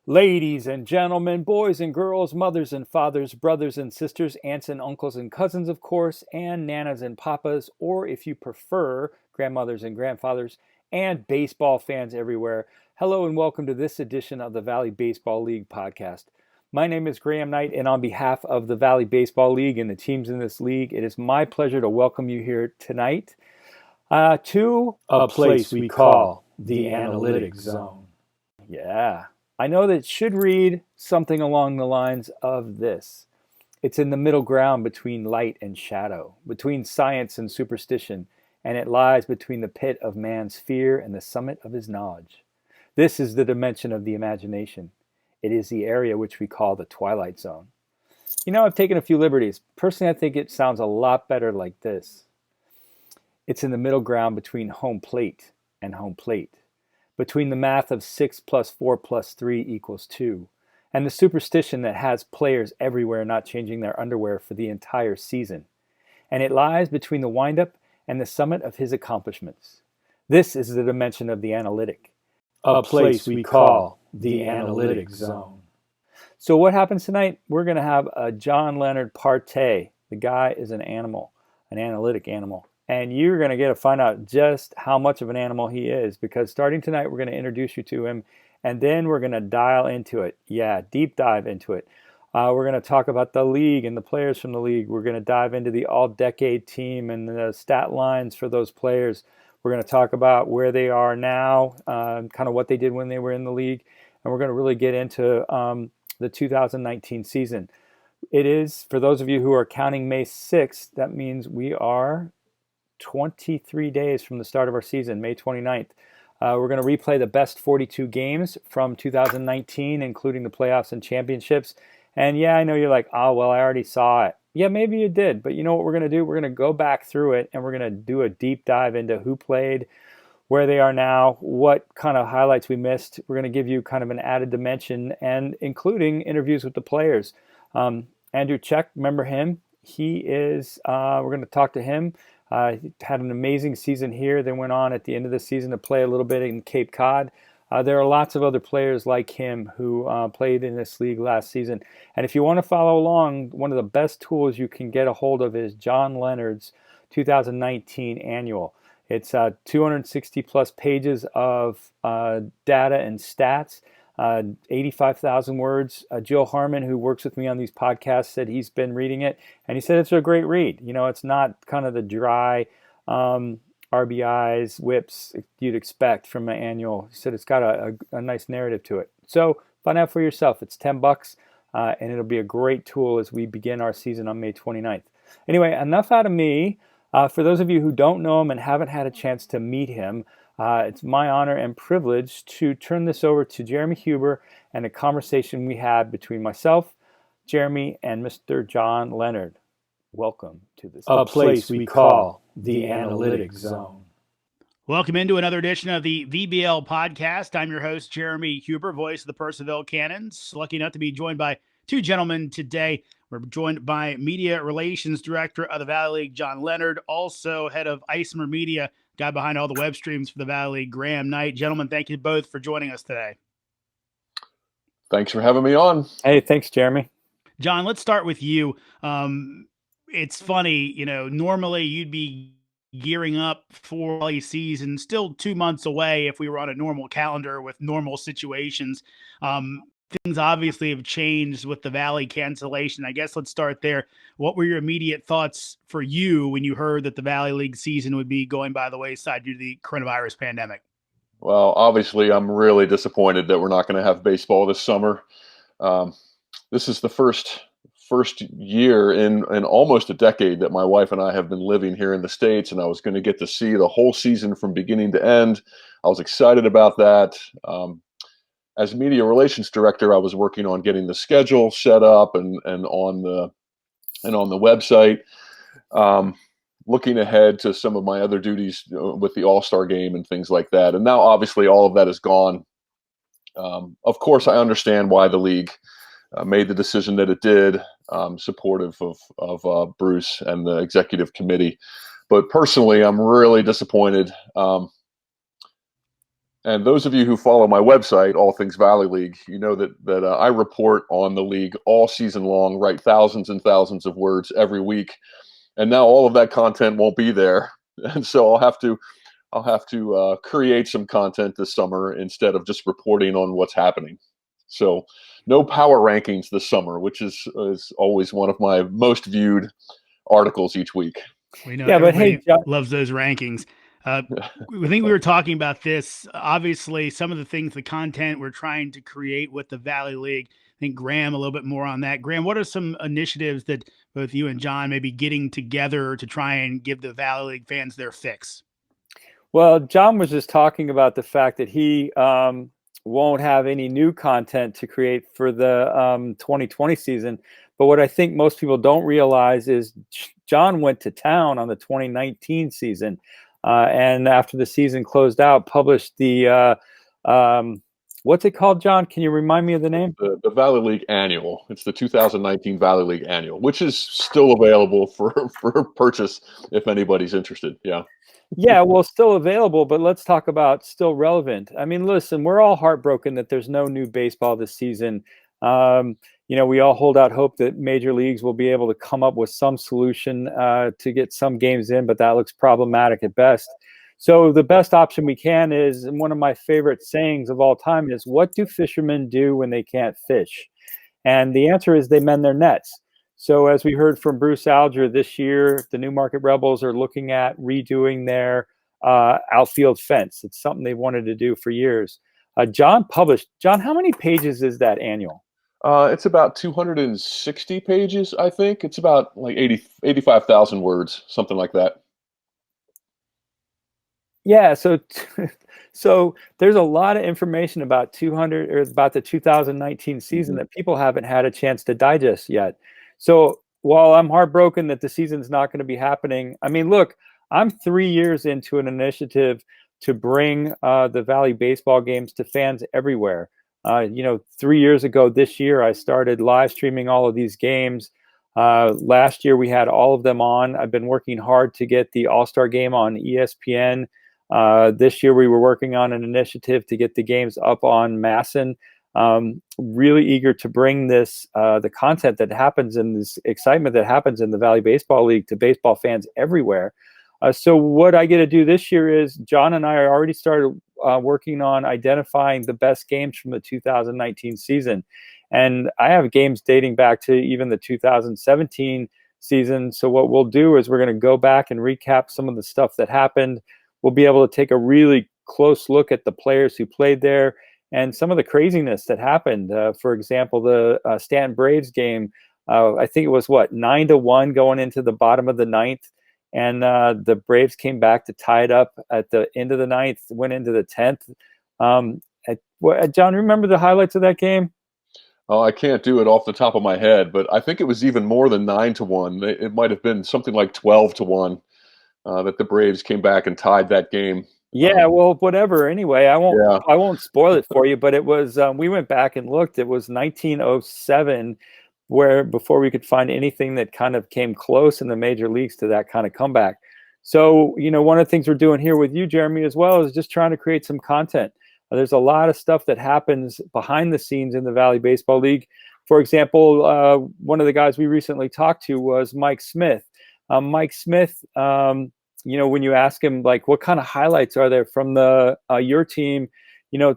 Ladies and gentlemen, boys and girls, mothers and fathers, brothers and sisters, aunts and uncles and cousins, of course, and nanas and papas, or if you prefer, grandmothers and grandfathers, and baseball fans everywhere. Hello and welcome to this edition of the Valley Baseball League podcast. My name is Graham Knight, and on behalf of the Valley Baseball League and the teams in this league, it is my pleasure to welcome you here tonight to a place we call the Analytic Zone. Yeah. I know that it should read something along the lines of this. It's in the middle ground between light and shadow, between science and superstition, and it lies between the pit of man's fear and the summit of his knowledge. This is the dimension of the imagination. It is the area which we call the Twilight Zone. You know, I've taken a few liberties. Personally, I think it sounds a lot better like this. It's in the middle ground between home plate and home plate, between the math of 6 plus 4 plus 3 equals 2, and the superstition that has players everywhere not changing their underwear for the entire season. And it lies between the windup and the summit of his accomplishments. This is the dimension of the analytic, a place we call the Analytic Zone. So what happens tonight? We're going to have a John Leonard partay. The guy is an animal, an analytic animal. And you're going to get to find out just how much of an animal he is, because starting tonight, we're going to introduce you to him, and then we're going to dial into it. Yeah, deep dive into it. We're going to talk about the league and the players from the league. We're going to dive into the all-decade team and the stat lines for those players. We're going to talk about where they are now, kind of what they did when they were in the league, and we're going to really get into the 2019 season. It is, for those of you who are counting May 6th, that means we are 23 days from the start of our season, May 29th. We're going to replay the best 42 games from 2019, including the playoffs and championships. And yeah, I know you're like, oh, well, I already saw it. Yeah, maybe you did. But you know what we're going to do? We're going to go back through it, and we're going to do a deep dive into who played, where they are now, what kind of highlights we missed. We're going to give you kind of an added dimension, and including interviews with the players. Andrew Check, remember him? He is, we're going to talk to him. He had an amazing season here. Then went on at the end of the season to play a little bit in Cape Cod. There are lots of other players like him who played in this league last season. And if you want to follow along, one of the best tools you can get a hold of is John Leonard's 2019 annual. It's 260 plus pages of data and stats. 85,000 words. Joe Harmon, who works with me on these podcasts, said he's been reading it, and he said it's a great read. You know, it's not kind of the dry RBIs, whips you'd expect from an annual. He said it's got a nice narrative to it. So find out for yourself. It's $10, and it'll be a great tool as we begin our season on May 29th. Anyway, enough out of me. For those of you who don't know him and haven't had a chance to meet him, it's my honor and privilege to turn this over to Jeremy Huber and a conversation we had between myself, Jeremy, and Mr. John Leonard. Welcome to this place we call the Analytic Zone. Welcome into another edition of the VBL podcast. I'm your host, Jeremy Huber, voice of the Purcellville Cannons. Lucky enough to be joined by two gentlemen today. We're joined by Media Relations Director of the Valley League, John Leonard, also head of Isomer Media, guy behind all the web streams for the Valley League, Graham Knight. Gentlemen, thank you both for joining us today. Thanks for having me on. Hey, thanks, Jeremy. John, let's start with you. It's funny, you know, normally you'd be gearing up for early season, still 2 months away if we were on a normal calendar with normal situations. Things obviously have changed with the Valley cancellation. I guess let's start there. What were your immediate thoughts for you when you heard that the Valley League season would be going by the wayside due to the coronavirus pandemic? Well, obviously, I'm really disappointed that we're not going to have baseball this summer. This is the first year in almost a decade that my wife and I have been living here in the States, and I was going to get to see the whole season from beginning to end. I was excited about that. As media relations director, I was working on getting the schedule set up and on the website, looking ahead to some of my other duties with the All-Star game and things like that. And now, obviously, all of that is gone. Of course, I understand why the league made the decision that it did, supportive of Bruce and the executive committee. But personally, I'm really disappointed. And those of you who follow my website, All Things Valley League, you know that I report on the league all season long, write thousands and thousands of words every week, and now all of that content won't be there, and so I'll have to create some content this summer instead of just reporting on what's happening. So, no power rankings this summer, which is always one of my most viewed articles each week. We know Yeah, but everybody hey, John, loves those rankings. I think we were talking about this. Obviously, some of the things, the content we're trying to create with the Valley League. I think Graham, a little bit more on that. Graham, what are some initiatives that both you and John may be getting together to try and give the Valley League fans their fix? well, John was just talking about the fact that he won't have any new content to create for the 2020 season. But what I think most people don't realize is John went to town on the 2019 season, and after the season closed out, published the what's it called, John? Can you remind me of the name? The Valley League Annual. It's the 2019 Valley League Annual, which is still available for purchase if anybody's interested. Yeah. Yeah, well, still available, but let's talk about still relevant. I mean, listen, we're all heartbroken that there's no new baseball this season. We all hold out hope that major leagues will be able to come up with some solution to get some games in, but that looks problematic at best. So the best option we can is, and one of my favorite sayings of all time is, what do fishermen do when they can't fish? And the answer is they mend their nets. So as we heard from Bruce Alger this year, the Newmarket Rebels are looking at redoing their outfield fence. It's something they wanted to do for years. John, how many pages is that annual? It's about 260 pages, I think. It's about like 85,000 words, something like that. Yeah, so there's a lot of information about the 2019 season that people haven't had a chance to digest yet. So while I'm heartbroken that the season's not going to be happening, I mean, look, I'm 3 years into an initiative to bring the Valley baseball games to fans everywhere. 3 years ago this year, I started live streaming all of these games. Last year, we had all of them on. I've been working hard to get the All-Star game on ESPN. This year, we were working on an initiative to get the games up on Masson. Really eager to bring the content that happens and this excitement that happens in the Valley Baseball League to baseball fans everywhere. So what I get to do this year is John and I already started working on identifying the best games from the 2019 season. And I have games dating back to even the 2017 season. So what we'll do is we're going to go back and recap some of the stuff that happened. We'll be able to take a really close look at the players who played there and some of the craziness that happened. For example, the Stanton Braves game, I think it was 9-1 going into the bottom of the ninth. And the Braves came back to tie it up at the end of the ninth, went into the 10th. John, remember the highlights of that game? Oh, I can't do it off the top of my head, but I think it was even more than 9-1. It might have been something like 12-1 that the Braves came back and tied that game. Yeah, well, whatever. Anyway, I won't spoil it for you, but it was we went back and looked. It was 1907, where before we could find anything that kind of came close in the major leagues to that kind of comeback. So, one of the things we're doing here with you, Jeremy, as well, is just trying to create some content. There's a lot of stuff that happens behind the scenes in the Valley Baseball League. For example, one of the guys we recently talked to was Mike Smith. Mike Smith, when you ask him, like, what kind of highlights are there from your team, and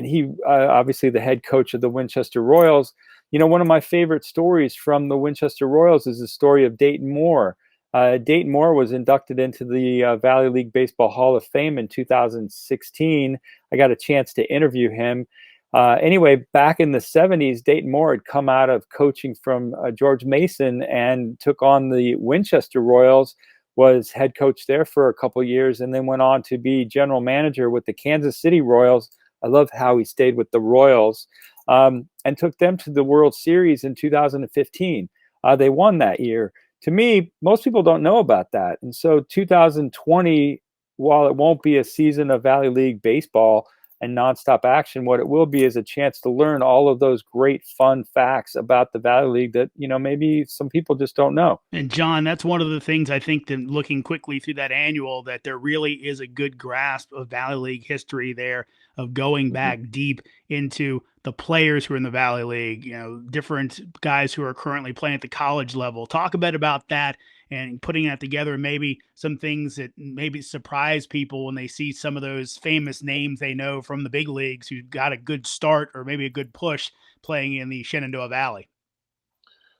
he obviously the head coach of the Winchester Royals. One of my favorite stories from the Winchester Royals is the story of Dayton Moore. Dayton Moore was inducted into the Valley League Baseball Hall of Fame in 2016. I got a chance to interview him. Anyway, back in the 70s, Dayton Moore had come out of coaching from George Mason and took on the Winchester Royals, was head coach there for a couple of years, and then went on to be general manager with the Kansas City Royals. I love how he stayed with the Royals and took them to the World Series in 2015. They won that year. To me, most people don't know about that. And so 2020, while it won't be a season of Valley League baseball, and nonstop action. What it will be is a chance to learn all of those great fun facts about the Valley League that, maybe some people just don't know. And John, that's one of the things I think that looking quickly through that annual, that there really is a good grasp of Valley League history there, of going back deep into the players who are in the Valley League, different guys who are currently playing at the college level. Talk a bit about that and putting that together, and maybe some things that maybe surprise people when they see some of those famous names they know from the big leagues who got a good start or maybe a good push playing in the Shenandoah Valley.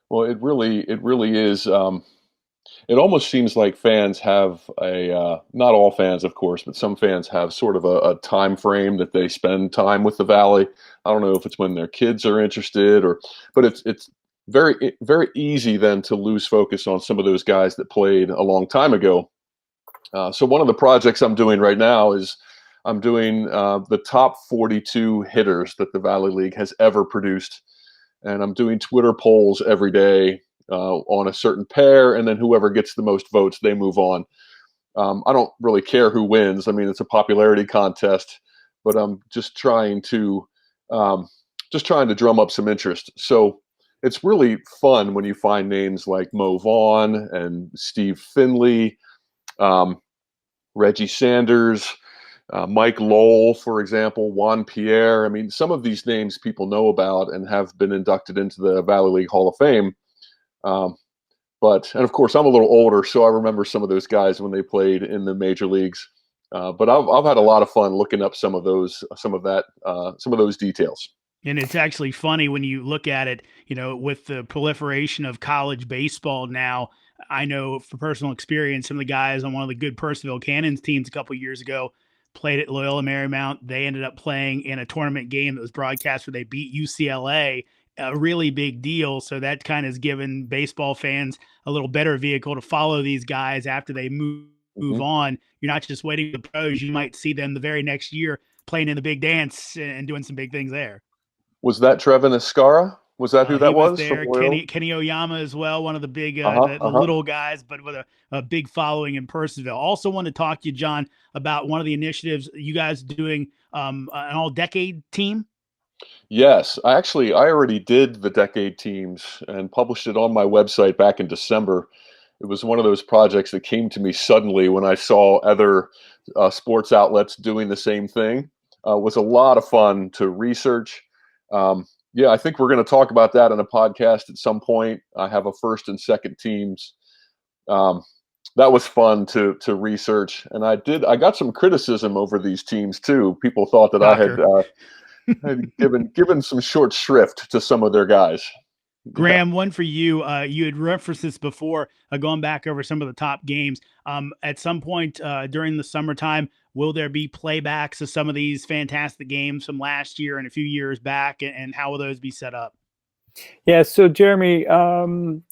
Well, it really is. It almost seems like fans have not all fans, of course, but some fans have sort of a time frame that they spend time with the Valley. I don't know if it's when their kids are interested, but it's very easy then to lose focus on some of those guys that played a long time ago. So one of the projects I'm doing right now is I'm doing the top 42 hitters that the Valley League has ever produced. And I'm doing Twitter polls every day on a certain pair, and then whoever gets the most votes, they move on. I don't really care who wins. I mean, it's a popularity contest, but I'm just trying to drum up some interest. So it's really fun when you find names like Mo Vaughn and Steve Finley, Reggie Sanders, Mike Lowell, for example, Juan Pierre. I mean, some of these names people know about and have been inducted into the Valley League Hall of Fame. And of course, I'm a little older, so I remember some of those guys when they played in the major leagues. But I've had a lot of fun looking up some of those details. And it's actually funny when you look at it, with the proliferation of college baseball now. I know from personal experience, some of the guys on one of the good Purcellville Cannons teams a couple of years ago played at Loyola Marymount. They ended up playing in a tournament game that was broadcast where they beat UCLA, a really big deal. So that kind of has given baseball fans a little better vehicle to follow these guys after they move on. You're not just waiting for the pros. You might see them the very next year playing in the big dance and doing some big things there. Was that Trevin Escara? Was that who that was? There. Kenny Oyama as well, one of the big, the little guys, but with a big following in Purcellville. Also want to talk to you, John, about one of the initiatives you guys doing, an all-decade team. Yes, I already did the decade teams and published it on my website back in December. It was one of those projects that came to me suddenly when I saw other sports outlets doing the same thing. It was a lot of fun to research. Yeah, I think we're going to talk about that in a podcast at some point. I have a first and second teams. That was fun to research, and I got some criticism over these teams too. People thought that I had given some short shrift to some of their guys. Graham, one for you. You had referenced this before, going back over some of the top games. At some point during the summertime, will there be playbacks of some of these fantastic games from last year and a few years back, and how will those be set up? Yeah, so Jeremy,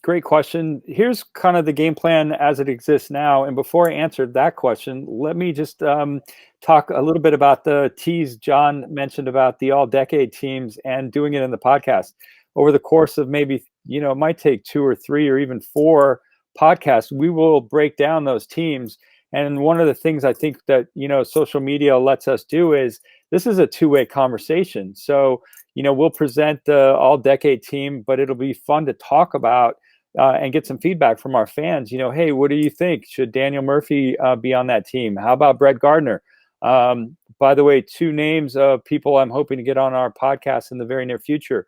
great question. Here's kind of the game plan as it exists now. And before I answer that question, let me just talk a little bit about the tease John mentioned about the all-decade teams and doing it in the podcast. Over the course of maybe, it might take 2 or 3 or even 4 podcasts, we will break down those teams. And one of the things I think that, social media lets us do is this is a two-way conversation. So, we'll present the all-decade team, but it'll be fun to talk about and get some feedback from our fans. Hey, what do you think? Should Daniel Murphy be on that team? How about Brett Gardner? By the way, 2 names of people I'm hoping to get on our podcast in the very near future.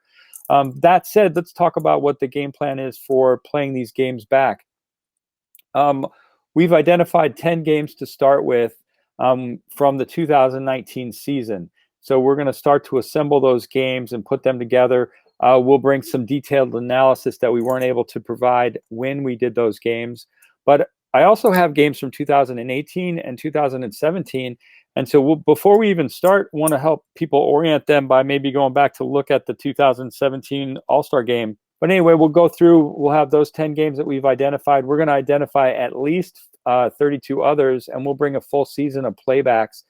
That said, let's talk about what the game plan is for playing these games back. We've identified 10 games to start with from the 2019 season. So we're going to start to assemble those games and put them together. We'll bring some detailed analysis that we weren't able to provide when we did those games. But I also have games from 2018 and 2017. And so before we even start, want to help people orient them by maybe going back to look at the 2017 All-Star game. But anyway, we'll go through, we'll have those 10 games that we've identified. We're going to identify at least 32 others, and we'll bring a full season of playbacks.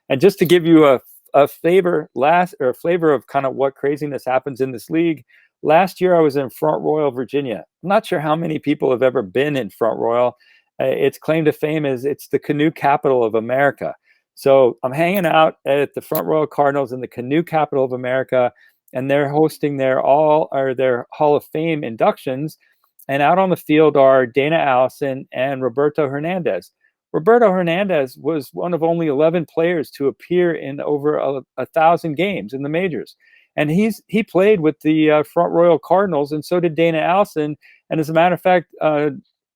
And just to give you a flavor of kind of what craziness happens in this league, last year I was in Front Royal, Virginia. I'm not sure how many people have ever been in Front Royal. Its claim to fame is it's the canoe capital of America. So I'm hanging out at the Front Royal Cardinals in the canoe capital of America, and they're hosting their Hall of Fame inductions. And out on the field are Dana Allison and Roberto Hernandez. Roberto Hernandez was one of only 11 players to appear in over 1,000 games in the majors. And he played with the Front Royal Cardinals, and so did Dana Allison. And as a matter of fact,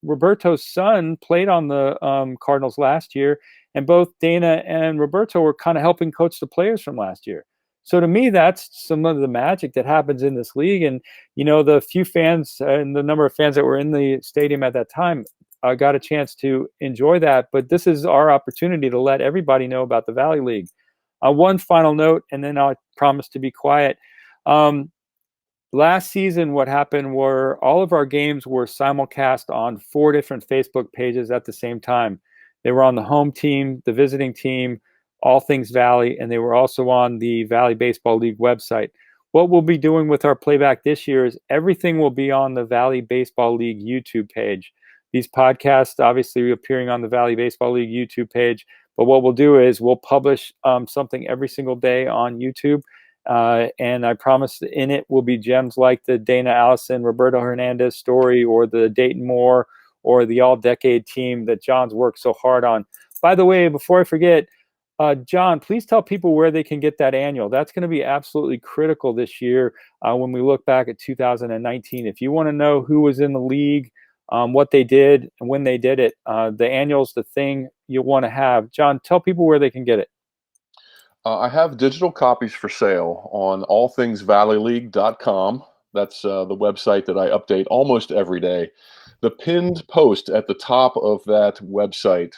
Roberto's son played on the Cardinals last year, and both Dana and Roberto were kind of helping coach the players from last year. So to me, that's some of the magic that happens in this league. And, the few fans and the number of fans that were in the stadium at that time got a chance to enjoy that. But this is our opportunity to let everybody know about the Valley League. One final note, and then I'll promise to be quiet. Last season, what happened were all of our games were simulcast on 4 different Facebook pages at the same time. They were on the home team, the visiting team, All Things Valley, and they were also on the Valley Baseball League website. What we'll be doing with our playback this year is everything will be on the Valley Baseball League YouTube page. These podcasts obviously appearing on the Valley Baseball League YouTube page, but what we'll do is we'll publish something every single day on YouTube. And I promise in it will be gems like the Dana Allison, Roberto Hernandez story, or the Dayton Moore, or the all-decade team that John's worked so hard on. By the way, before I forget, John, please tell people where they can get that annual. That's going to be absolutely critical this year when we look back at 2019. If you want to know who was in the league, what they did, and when they did it, the annual's the thing you'll want to have. John, tell people where they can get it. I have digital copies for sale on allthingsvalleyleague.com. That's the website that I update almost every day. The pinned post at the top of that website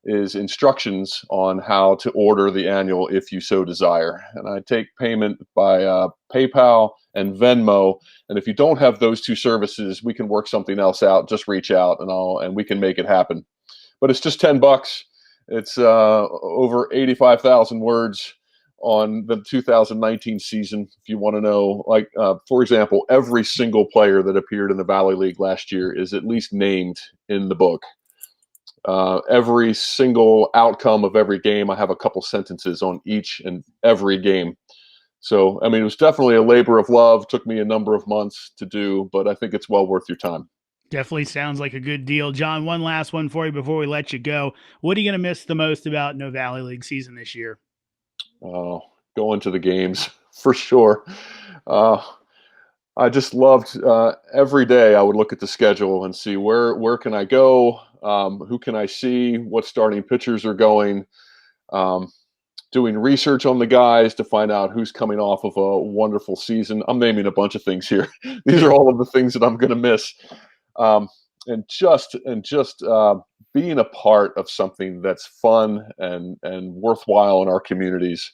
is instructions on how to order the annual if you so desire. And I take payment by PayPal and Venmo. And if you don't have those 2 services, we can work something else out. Just reach out and we can make it happen. But it's just $10. It's over 85,000 words on the 2019 season. If you want to know, for example, every single player that appeared in the Valley League last year is at least named in the book. Every single outcome of every game, I have a couple sentences on each and every game. So, it was definitely a labor of love. Took me a number of months to do, but I think it's well worth your time. Definitely sounds like a good deal. John, one last one for you before we let you go. What are you going to miss the most about No Valley League season this year? Going to the games for sure. I just loved every day I would look at the schedule and see where can I go, who can I see, what starting pitchers are going, doing research on the guys to find out who's coming off of a wonderful season. I'm naming a bunch of things here. These are all of the things that I'm going to miss. And just being a part of something that's fun and worthwhile in our communities.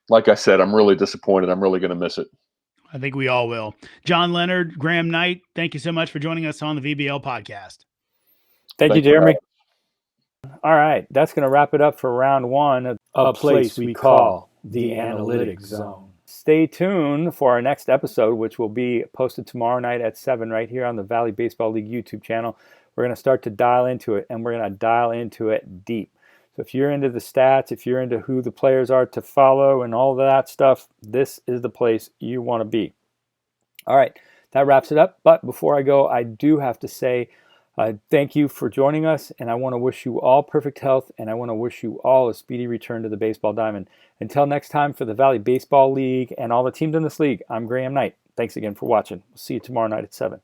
Like I said, I'm really disappointed. I'm really going to miss it. I think we all will. John Leonard, Graham Knight, thank you so much for joining us on the VBL podcast. Thank you, Jeremy. All right, that's going to wrap it up for round 1 of a place we call the Analytic Zone. Stay tuned for our next episode, which will be posted tomorrow night at 7 right here on the Valley Baseball League YouTube channel. We're going to start to dial into it, and we're going to dial into it deep. So if you're into the stats, if you're into who the players are to follow and all of that stuff, this is the place you want to be. All right, that wraps it up. But before I go, I do have to say thank you for joining us, and I want to wish you all perfect health, and I want to wish you all a speedy return to the baseball diamond. Until next time, for the Valley Baseball League and all the teams in this league, I'm Graham Knight. Thanks again for watching. We'll see you tomorrow night at 7.